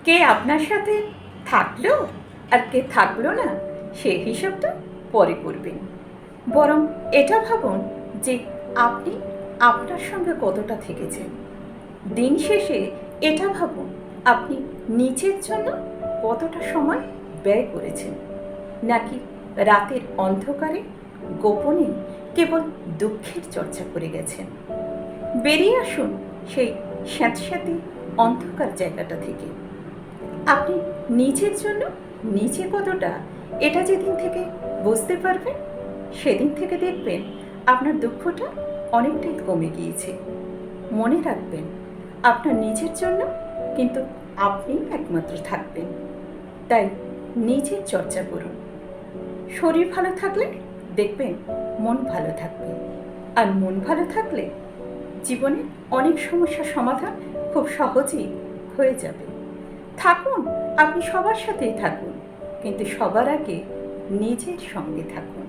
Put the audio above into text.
কে আপনার সাথে থাকলো আর কে থাকলো না সে হিসাবটা পরে করবেন। বরং এটা ভাবুন যে আপনি আপনার সঙ্গে কতটা থেকেছেন। দিন শেষে এটা ভাবুন আপনি নিজের জন্য কতটা সময় ব্যয় করেছেন, নাকি রাতের অন্ধকারে গোপনে কেবল দুঃখের চর্চা করে গেছেন। বেরিয়ে আসুন সেই স্যাঁতস্যাঁতে অন্ধকার জায়গাটা থেকে। আপনি নিজের জন্য নিজে কতটা, এটা যেদিন থেকে বুঝতে পারবেন সেদিন থেকে দেখবেন আপনার দুঃখটা অনেকটাই কমে গিয়েছে। মনে রাখবেন, আপনার নিজের জন্য কিন্তু আপনিই একমাত্র থাকবেন। তাই নিজের চর্চা করুন। শরীর ভালো থাকলে দেখবেন মন ভালো থাকবে, আর মন ভালো থাকলে জীবনে অনেক সমস্যার সমাধান খুব সহজেই হয়ে যাবে। থাকুন, আপনি সবার সাথেই থাকুন, কিন্তু সবার আগে নিজের সঙ্গে থাকুন।